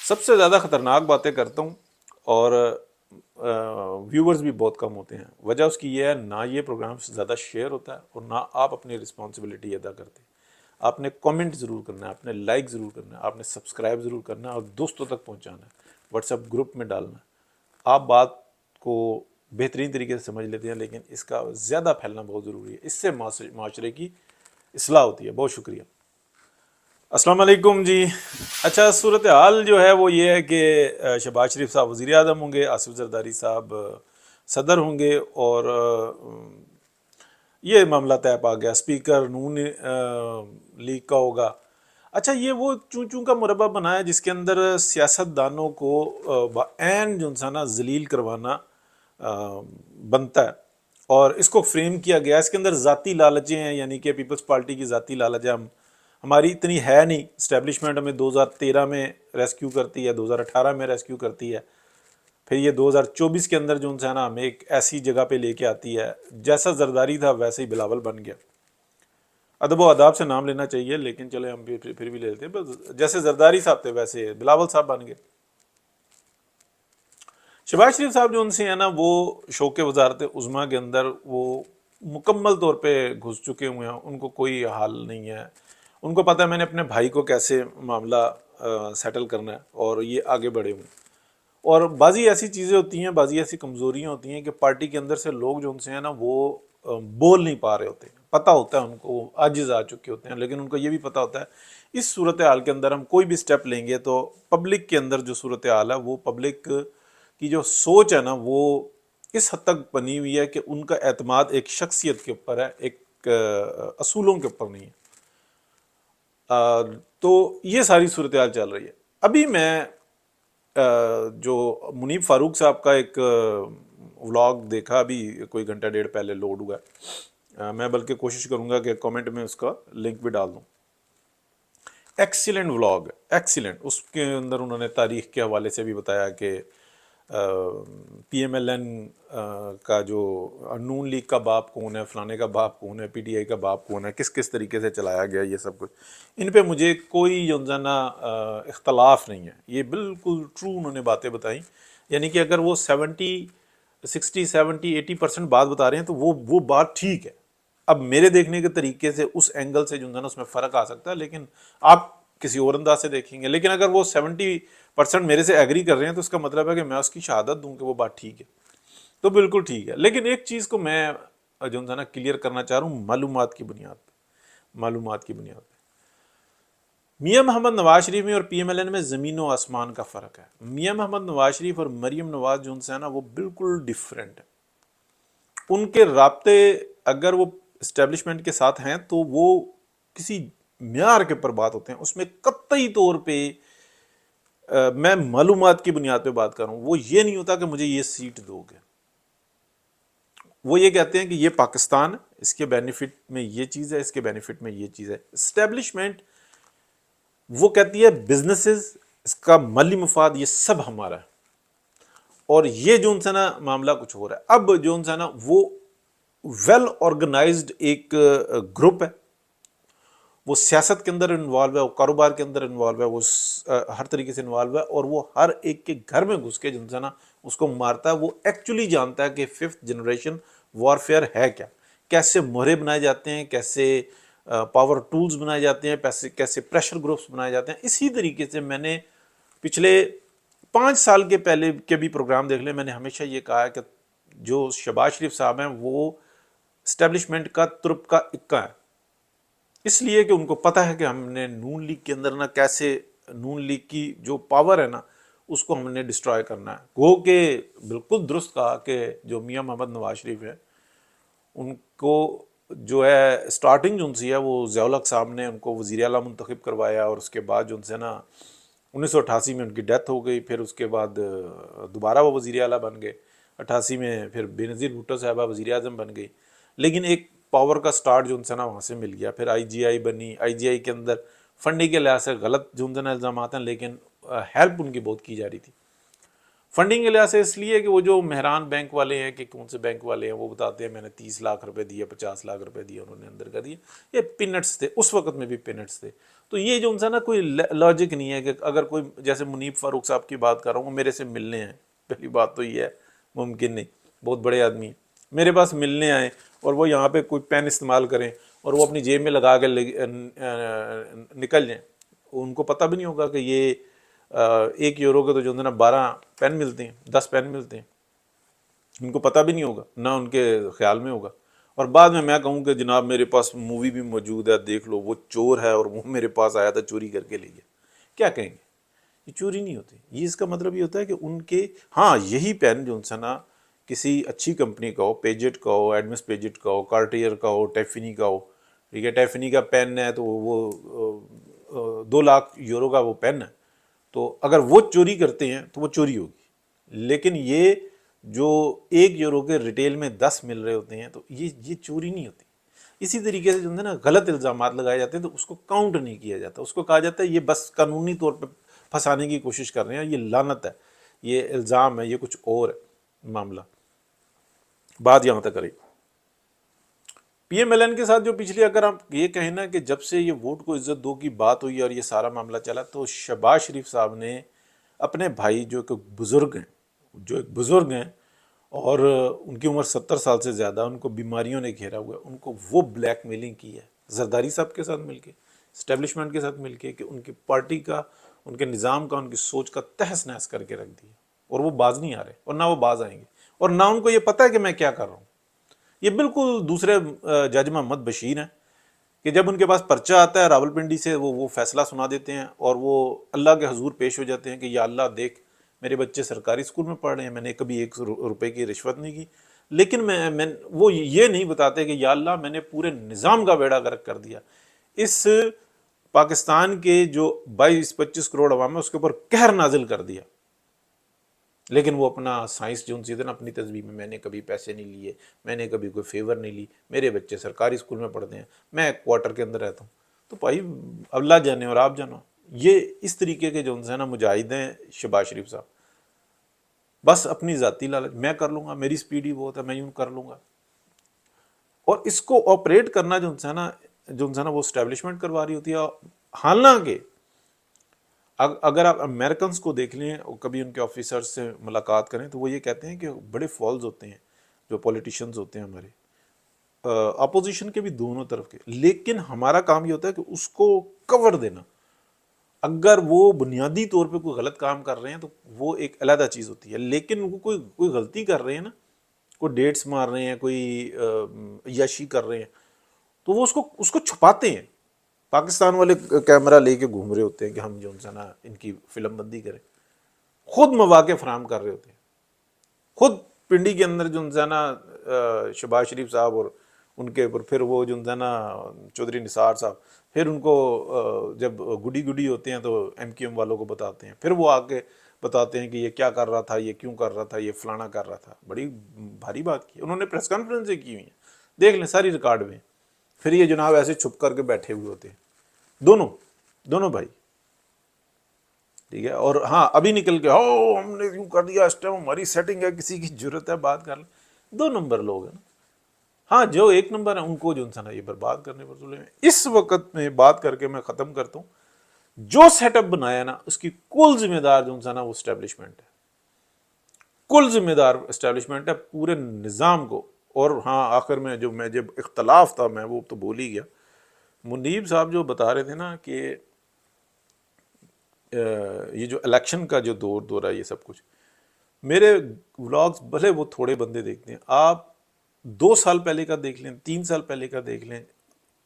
سب سے زیادہ خطرناک باتیں کرتا ہوں اور ویورز بھی بہت کم ہوتے ہیں. وجہ اس کی یہ ہے، نہ یہ پروگرام زیادہ شیئر ہوتا ہے اور نہ آپ اپنی رسپانسبلٹی ادا کرتے ہیں. آپ نے کامنٹ ضرور کرنا ہے، آپ نے لائک ضرور کرنا ہے، آپ نے سبسکرائب ضرور کرنا ہے اور دوستوں تک پہنچانا ہے، واٹس ایپ گروپ میں ڈالنا ہے. آپ بات کو بہترین طریقے سے سمجھ لیتے ہیں، لیکن اس کا زیادہ پھیلنا بہت ضروری ہے. اس سے معاشرے کی اصلاح ہوتی ہے. بہت شکریہ. السلام علیکم جی. اچھا، صورتحال جو ہے وہ یہ ہے کہ شہباز شریف صاحب وزیر اعظم ہوں گے، آصف زرداری صاحب صدر ہوں گے اور یہ معاملہ طے پا گیا. اسپیکر نون لیگ کا ہوگا. اچھا، یہ وہ چون چون کا مربع بنا ہے جس کے اندر سیاست دانوں کو بعین جو انسانہ ذلیل کروانا بنتا ہے اور اس کو فریم کیا گیا. اس کے اندر ذاتی لالچیں ہیں، یعنی کہ پیپلز پارٹی کی ذاتی لالچ ہے. ہماری اتنی ہے نہیں. اسٹیبلشمنٹ ہمیں 2013 میں ریسکیو کرتی ہے، 2018 میں ریسکیو کرتی ہے، پھر یہ 2024 کے اندر جو ہے نا ہمیں ایک ایسی جگہ پہ لے کے آتی ہے. جیسا زرداری تھا ویسے ہی بلاول بن گیا. ادب و آداب سے نام لینا چاہیے، لیکن چلے ہم پھر بھی لے لیتے ہیں. بس جیسے زرداری صاحب تھے ویسے بلاول صاحب بن گئے. شہباز شریف صاحب جو ان سے ہیں نا، وہ شوق وزارت عظمیٰ کے اندر وہ مکمل طور پہ گھس چکے ہوئے ہیں. ان کو کوئی حال نہیں ہے. ان کو پتہ ہے میں نے اپنے بھائی کو کیسے معاملہ سیٹل کرنا ہے اور یہ آگے بڑھے ہوئے. اور بعضی ایسی چیزیں ہوتی ہیں، بعضی ایسی کمزوریاں ہوتی ہیں کہ پارٹی کے اندر سے لوگ جو ان سے ہیں نا وہ بول نہیں پا رہے ہوتے. پتہ ہوتا ہے ان کو، وہ عاجز آ چکے ہوتے ہیں، لیکن ان کو یہ بھی پتہ ہوتا ہے اس صورتحال کے اندر ہم کوئی بھی سٹیپ لیں گے تو پبلک کے اندر جو صورتحال ہے وہ پبلک کی جو سوچ ہے نا وہ اس حد تک بنی ہوئی ہے کہ ان کا اعتماد ایک شخصیت کے اوپر ہے، ایک اصولوں کے اوپر نہیں ہے. تو یہ ساری صورتحال چل رہی ہے. ابھی میں جو منیب فاروق صاحب کا ایک ولاگ دیکھا، ابھی کوئی گھنٹہ ڈیڑھ پہلے لوڈ ہوا ہے. میں بلکہ کوشش کروں گا کہ کامنٹ میں اس کا لنک بھی ڈال دوں. Excellent vlog, excellent. اس کے اندر انہوں نے تاریخ کے حوالے سے بھی بتایا کہ پی ایم ایل این کا جو نون لیگ کا باپ کون ہے، فلانے کا باپ کون ہے، پی ٹی آئی کا باپ کون ہے، کس کس طریقے سے چلایا گیا یہ سب کچھ. ان پہ مجھے کوئی نا اختلاف نہیں ہے. یہ بالکل ٹرو انہوں نے باتیں بتائیں. یعنی کہ اگر وہ 60-70-80% بات بتا رہے ہیں تو وہ بات ٹھیک ہے. اب میرے دیکھنے کے طریقے سے اس اینگل سے جو ہے نا اس میں فرق آ سکتا ہے، لیکن آپ کسی اور انداز سے دیکھیں گے. لیکن اگر وہ 70% میرے سے ایگری کر رہے ہیں تو اس کا مطلب ہے کہ میں اس کی شہادت دوں کہ وہ بات ٹھیک ہے، تو بالکل ٹھیک ہے. لیکن ایک چیز کو میں جو ہے نا کلیئر کرنا چاہ رہا ہوں، معلومات کی بنیاد پہ. میاں محمد نواز شریف میں اور پی ایم ایل این میں زمین و آسمان کا فرق ہے. میاں محمد نواز شریف اور مریم نواز جو ان سے ہے نا وہ بالکل ڈیفرنٹ ہے. ان کے رابطے اگر وہ اسٹیبلشمنٹ کے ساتھ ہیں تو وہ کسی معیار کے اوپر بات ہوتے ہیں. اس میں قطعی طور پہ میں معلومات کی بنیاد پہ بات کر رہا ہوں. وہ یہ نہیں ہوتا کہ مجھے یہ سیٹ دو گے. وہ یہ کہتے ہیں کہ یہ پاکستان ہے، اس کے بینیفٹ میں یہ چیز ہے، اس کے بینیفٹ میں یہ چیز ہے. اسٹیبلشمنٹ وہ کہتی ہے بزنسز، اس کا مالی مفاد، یہ سب ہمارا ہے. اور یہ جو ان سے نا معاملہ کچھ ہو رہا ہے. اب جو ان سے نا وہ ویل آرگنائزڈ ایک گروپ ہے. وہ سیاست کے اندر انوالو ہے، وہ کاروبار کے اندر انوالو ہے، وہ ہر طریقے سے انوالو ہے. اور وہ ہر ایک کے گھر میں گھس کے جو ہے نا اس کو مارتا ہے. وہ ایکچولی جانتا ہے کہ 5th جنریشن وارفیئر ہے کیا، کیسے مہرے بنائے جاتے ہیں، کیسے پاور ٹولز بنائے جاتے ہیں، کیسے پریشر گروپس بنائے جاتے ہیں. اسی طریقے سے میں نے پچھلے 5 سال کے پہلے کے بھی پروگرام دیکھ لیں. میں نے ہمیشہ یہ کہا ہے کہ جو شہباز شریف صاحب ہیں وہ اسٹیبلشمنٹ کا ترپ کا اکا ہے. اس لیے کہ ان کو پتہ ہے کہ ہم نے نون لیگ کے اندر نا کیسے نون لیگ کی جو پاور ہے نا اس کو ہم نے ڈسٹرائے کرنا ہے. گو کہ بالکل درست کہا کہ جو میاں محمد نواز شریف ہے ان کو جو ہے سٹارٹنگ جو ان سے ہے وہ ضیاء الحق صاحب نے ان کو وزیر اعلیٰ منتخب کروایا. اور اس کے بعد جو ان سے نا 1988 میں ان کی ڈیتھ ہو گئی. پھر اس کے بعد دوبارہ وہ وزیر اعلیٰ بن گئے 88 میں. پھر بے نظیر بھٹو صاحبہ وزیر اعظم بن گئی. لیکن ایک پاور کا سٹارٹ جو ان سے نا وہاں سے مل گیا. پھر آئی جی آئی بنی. آئی جی آئی کے اندر فنڈنگ کے لحاظ سے غلط جو ان سے نا الزامات ہیں، لیکن ہیلپ ان کی بہت کی جا رہی تھی. فنڈنگ کے لحاظ سے اس لیے کہ وہ جو مہران بینک والے ہیں کہ کون سے بینک والے ہیں وہ بتاتے ہیں میں نے 30 لاکھ روپے دیے 50 لاکھ روپے دیے انہوں نے اندر کا دیا. یہ پینٹس تھے اس وقت میں بھی پینٹس تھے. تو یہ جو ان سے نا کوئی لاجک نہیں ہے کہ اگر کوئی جیسے منیب فاروق صاحب کی بات کر رہا ہوں وہ میرے سے ملنے ہیں. پہلی بات تو یہ ہے ممکن نہیں, بہت بڑے آدمی ہیں میرے پاس ملنے آئے اور وہ یہاں پہ کوئی پین استعمال کریں اور وہ اپنی جیب میں لگا کے نکل جائیں. ان کو پتہ بھی نہیں ہوگا کہ یہ 1 یورو کے تو جو ہے نا 12 پین ملتے ہیں 10 پین ملتے ہیں. ان کو پتہ بھی نہیں ہوگا نہ ان کے خیال میں ہوگا. اور بعد میں کہوں کہ جناب میرے پاس مووی بھی موجود ہے دیکھ لو وہ چور ہے اور وہ میرے پاس آیا تھا چوری کر کے لے گیا, کیا کہیں گے؟ یہ چوری نہیں ہوتی. یہ اس کا مطلب یہ ہوتا ہے کہ ان کے ہاں یہی پین جو ان سے نا کسی اچھی کمپنی کا ہو, پیجٹ کا ہو, ایڈمس پیجٹ کا ہو, کارٹیئر کا ہو, ٹیفنی کا ہو, ٹھیک ہے, ٹیفنی کا پین ہے تو وہ 2 لاکھ یورو کا وہ پین ہے, تو اگر وہ چوری کرتے ہیں تو وہ چوری ہوگی. لیکن یہ جو 1 یورو کے ریٹیل میں 10 مل رہے ہوتے ہیں تو یہ چوری نہیں ہوتی. اسی طریقے سے جو ہے نا غلط الزامات لگائے جاتے ہیں تو اس کو کاؤنٹ نہیں کیا جاتا, اس کو کہا جاتا ہے یہ بس قانونی طور پہ پھنسانے کی کوشش کر رہے ہیں, یہ لعنت ہے, یہ الزام ہے, یہ کچھ اور ہے معاملہ. بات یہاں تک کریں پی ایم ایل این کے ساتھ جو پچھلی اگر آپ یہ کہیں نا کہ جب سے یہ ووٹ کو عزت دو کی بات ہوئی اور یہ سارا معاملہ چلا تو شہباز شریف صاحب نے اپنے بھائی جو ایک بزرگ ہیں اور ان کی عمر 70 سال سے زیادہ, ان کو بیماریوں نے گھیرا ہوا ہے, ان کو وہ بلیک میلنگ کی ہے زرداری صاحب کے ساتھ مل کے, اسٹیبلشمنٹ کے ساتھ مل کے, کہ ان کی پارٹی کا, ان کے نظام کا, ان کی سوچ کا تہس نہس کر کے رکھ دیا. اور وہ باز نہیں آ رہے اور نہ وہ باز آئیں گے اور نہ ان کو یہ پتہ ہے کہ میں کیا کر رہا ہوں. یہ بالکل دوسرے جج محمد بشیر ہیں کہ جب ان کے پاس پرچہ آتا ہے راولپنڈی سے وہ فیصلہ سنا دیتے ہیں اور وہ اللہ کے حضور پیش ہو جاتے ہیں کہ یا اللہ دیکھ میرے بچے سرکاری اسکول میں پڑھ رہے ہیں, میں نے کبھی 1 روپے کی رشوت نہیں کی, لیکن میں وہ یہ نہیں بتاتے کہ یا اللہ میں نے پورے نظام کا بیڑا غرق کر دیا, اس پاکستان کے جو 22-25 کروڑ عوام ہے اس کے اوپر قہر نازل کر دیا. لیکن وہ اپنا سائنس جو ان نا اپنی تصویر میں نے کبھی پیسے نہیں لیے, میں نے کبھی کوئی فیور نہیں لی, میرے بچے سرکاری اسکول میں پڑھتے ہیں, میں کوارٹر کے اندر رہتا ہوں. تو بھائی اللہ جانے اور آپ جانو, یہ اس طریقے کے جو نا مجاہد ہیں شہباز شریف صاحب, بس اپنی ذاتی لالچ, میں کر لوں گا, میری سپیڈ ہی بہت ہے, میں یوں کر لوں گا. اور اس کو آپریٹ کرنا جو نا وہ اسٹیبلشمنٹ کروا رہی ہوتی ہے. حالانکہ اگر آپ امریکنز کو دیکھ لیں اور کبھی ان کے آفیسرز سے ملاقات کریں تو وہ یہ کہتے ہیں کہ بڑے فالز ہوتے ہیں جو پولیٹیشنز ہوتے ہیں ہمارے اپوزیشن کے بھی دونوں طرف کے, لیکن ہمارا کام یہ ہوتا ہے کہ اس کو کور دینا. اگر وہ بنیادی طور پہ کوئی غلط کام کر رہے ہیں تو وہ ایک علیحدہ چیز ہوتی ہے, لیکن وہ کوئی غلطی کر رہے ہیں نا, کوئی ڈیٹس مار رہے ہیں, کوئی عیاشی کر رہے ہیں, تو وہ اس کو چھپاتے ہیں. پاکستان والے کیمرہ لے کے گھوم رہے ہوتے ہیں کہ ہم جو نا ان کی فلم بندی کریں, خود مواقع فراہم کر رہے ہوتے ہیں. خود پنڈی کے اندر جو نا شہباز شریف صاحب اور ان کے اوپر پھر وہ جو نا چودھری نثار صاحب, پھر ان کو جب گڈی ہوتے ہیں تو ایم کیو ایم والوں کو بتاتے ہیں, پھر وہ آ کے بتاتے ہیں کہ یہ کیا کر رہا تھا, یہ کیوں کر رہا تھا, یہ فلانا کر رہا تھا. بڑی بھاری بات کی انہوں نے, پریس کانفرنسیں کی ہوئی ہیں, دیکھ لیں ساری ریکارڈ میں. پھر یہ جناب ایسے چھپ کر کے بیٹھے ہوئے ہوتے ہیں دونوں بھائی, ٹھیک ہے. اور ہاں ابھی نکل کے ہم نے یوں کر دیا, اس ٹائم ہماری سیٹنگ ہے, کسی کی ضرورت ہے بات کر لیں. 2 نمبر لوگ ہیں نا. ہاں جو 1 نمبر ہیں ان کو جو نا یہ برباد کرنے پر تلے ہیں. اس وقت میں بات کر کے میں ختم کرتا ہوں, جو سیٹ اپ بنایا نا اس کی کل ذمہ دار جو نا وہ اسٹیبلشمنٹ ہے, کل ذمہ دار اسٹیبلشمنٹ ہے پورے نظام کو. اور ہاں آخر میں جب اختلاف تھا میں وہ تو بول ہی گیا, منیب صاحب جو بتا رہے تھے نا کہ یہ جو الیکشن کا جو دور ہے یہ سب کچھ, میرے ولاگز بھلے وہ تھوڑے بندے دیکھتے ہیں, آپ 2 سال پہلے کا دیکھ لیں, 3 سال پہلے کا دیکھ لیں,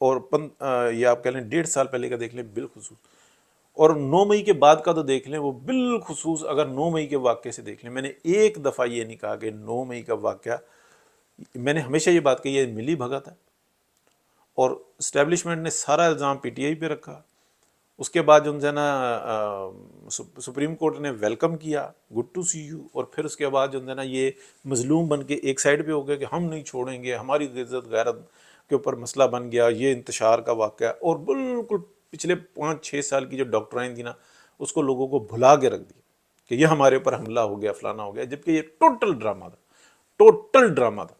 اور یہ آپ کہہ لیں 1.5 سال پہلے کا دیکھ لیں بالخصوص, اور 9 مئی کے بعد کا تو دیکھ لیں وہ بالخصوص. اگر 9 مئی کے واقعے سے دیکھ لیں, میں نے ایک دفعہ یہ نہیں کہا کہ 9 مئی کا واقعہ, میں نے ہمیشہ یہ بات کہی ہے ملی بھگت ہے, اور اسٹیبلشمنٹ نے سارا الزام پی ٹی آئی پہ رکھا. اس کے بعد جو ہے نا سپریم کورٹ نے ویلکم کیا, گڈ ٹو سی یو, اور پھر اس کے بعد جو ہے نا یہ مظلوم بن کے ایک سائڈ پہ ہو گیا کہ ہم نہیں چھوڑیں گے, ہماری عزت غیرت کے اوپر مسئلہ بن گیا یہ انتشار کا واقعہ. اور بالکل پچھلے 5-6 سال کی جو ڈاکٹرائن تھی نا اس کو لوگوں کو بھلا کے رکھ دی کہ یہ ہمارے اوپر حملہ ہو گیا، فلانا ہو گیا، جبکہ یہ ٹوٹل ڈرامہ تھا، ٹوٹل ڈرامہ تھا۔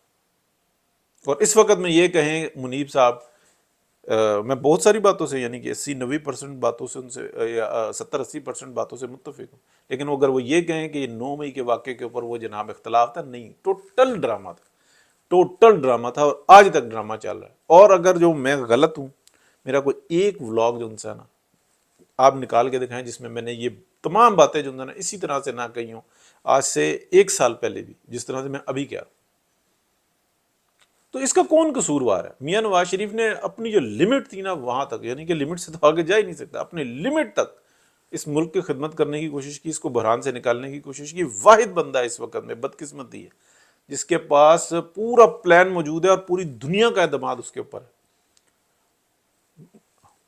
اور اس وقت میں یہ کہیں منیب صاحب، میں بہت ساری باتوں سے یعنی کہ 80-90% باتوں سے ان سے یا 70-80% باتوں سے متفق ہوں، لیکن اگر وہ یہ کہیں کہ یہ 9 مئی کے واقعے کے اوپر وہ جناب اختلاف تھا، نہیں، ٹوٹل ڈرامہ تھا، ٹوٹل ڈرامہ تھا، اور آج تک ڈرامہ چل رہا ہے۔ اور اگر جو میں غلط ہوں، میرا کوئی ایک ولاگ جو ان سے نا آپ نکال کے دکھائیں جس میں نے یہ تمام باتیں جو نا اسی طرح سے نہ کہی ہوں، آج سے 1 سال پہلے بھی جس طرح سے میں ابھی کیا، تو اس کا کون قصوروار ہے؟ میاں نواز شریف نے اپنی جو لمٹ تھی نا وہاں تک، یعنی کہ لمٹ سے تو آگے جا ہی نہیں سکتا، اپنے لمٹ تک اس ملک کی خدمت کرنے کی کوشش کی، اس کو بحران سے نکالنے کی کوشش کی۔ واحد بندہ اس وقت میں بدقسمتی ہے جس کے پاس پورا پلان موجود ہے اور پوری دنیا کا اعتماد اس کے اوپر ہے۔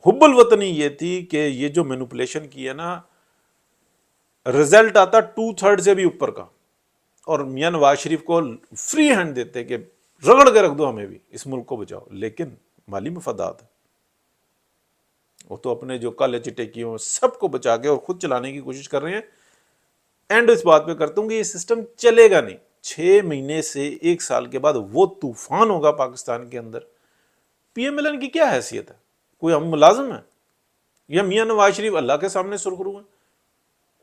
حب الوطنی یہ تھی کہ یہ جو مینوپولیشن کی ہے نا، رزلٹ آتا 2/3 سے بھی اوپر کا، اور میاں نواز شریف کو فری ہینڈ دیتے کہ رگڑ کے رکھ دو ہمیں بھی، اس ملک کو بچاؤ، لیکن مالی مفادات، وہ تو اپنے جو کالے چٹے کی ہوں سب کو بچا کے اور خود چلانے کی کوشش کر رہے ہیں۔ اینڈ اس بات پہ کرتا ہوں کہ یہ سسٹم چلے گا نہیں، 6 مہینے سے 1 سال کے بعد وہ طوفان ہوگا پاکستان کے اندر۔ پی ایم ایل این کی کیا حیثیت ہے؟ کوئی ہم ملازم ہیں یا میاں نواز شریف اللہ کے سامنے سرخرو ہیں؟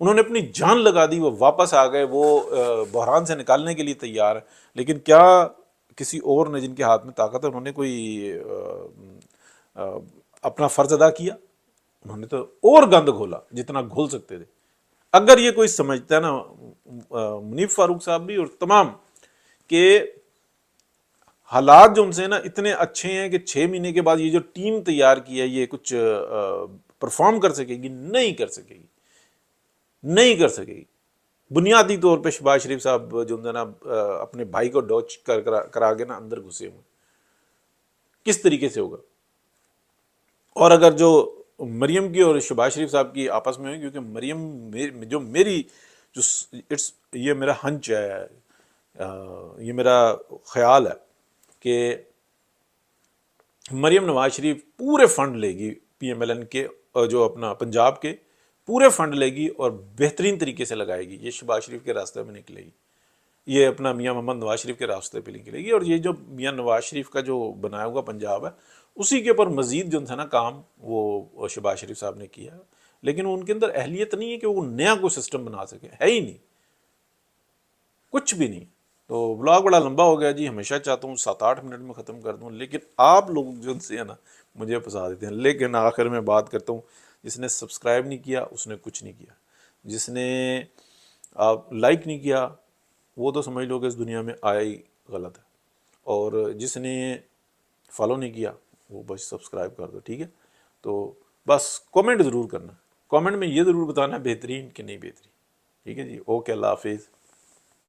انہوں نے اپنی جان لگا دی، وہ واپس آ گئے، وہ بحران سے نکالنے کے لیے تیار ہے، لیکن کیا کسی اور نے جن کے ہاتھ میں طاقت ہے انہوں نے کوئی اپنا فرض ادا کیا؟ انہوں نے تو اور گند گھولا جتنا گھول سکتے تھے۔ اگر یہ کوئی سمجھتا ہے نا منیب فاروق صاحب بھی اور تمام، کہ حالات جو ان سے نا اتنے اچھے ہیں کہ 6 مہینے کے بعد یہ جو ٹیم تیار کی ہے یہ کچھ پرفارم کر سکے گی، نہیں کر سکے گی، نہیں کر سکے گی۔ بنیادی طور پہ شہباز شریف صاحب جو ہے نا اپنے بھائی کو ڈوچ کرا کے نا اندر گھسے ہوئے، کس طریقے سے ہوگا؟ اور اگر جو مریم کی اور شہباز شریف صاحب کی آپس میں ہوئی، کیونکہ مریم جو میری جو یہ میرا ہنچ ہے، یہ میرا خیال ہے کہ مریم نواز شریف پورے فنڈ لے گی پی ایم ایل این کے، جو اپنا پنجاب کے پورے فنڈ لے گی اور بہترین طریقے سے لگائے گی، یہ شہباز شریف کے راستے میں نکلے گی، یہ اپنا میاں محمد نواز شریف کے راستے پہ نکلے گی، اور یہ جو میاں نواز شریف کا جو بنایا ہوا پنجاب ہے اسی کے اوپر مزید جو تھا نا کام وہ شہباز شریف صاحب نے کیا، لیکن ان کے اندر اہلیت نہیں ہے کہ وہ نیا کوئی سسٹم بنا سکے، ہے ہی نہیں، کچھ بھی نہیں۔ تو بلاگ بڑا لمبا ہو گیا جی، ہمیشہ چاہتا ہوں 7-8 منٹ میں ختم کر دوں، لیکن آپ لوگ جو سے ہے نا مجھے پھنسا دیتے ہیں۔ لیکن آخر میں بات کرتا ہوں، جس نے سبسکرائب نہیں کیا اس نے کچھ نہیں کیا، جس نے لائک نہیں کیا وہ تو سمجھ لو کہ اس دنیا میں آیا ہی غلط ہے، اور جس نے فالو نہیں کیا وہ بس سبسکرائب کر دو، ٹھیک ہے؟ تو بس کومنٹ ضرور کرنا، کومنٹ میں یہ ضرور بتانا بہترین کہ نہیں بہترین، ٹھیک ہے جی؟ اوکے، اللہ حافظ۔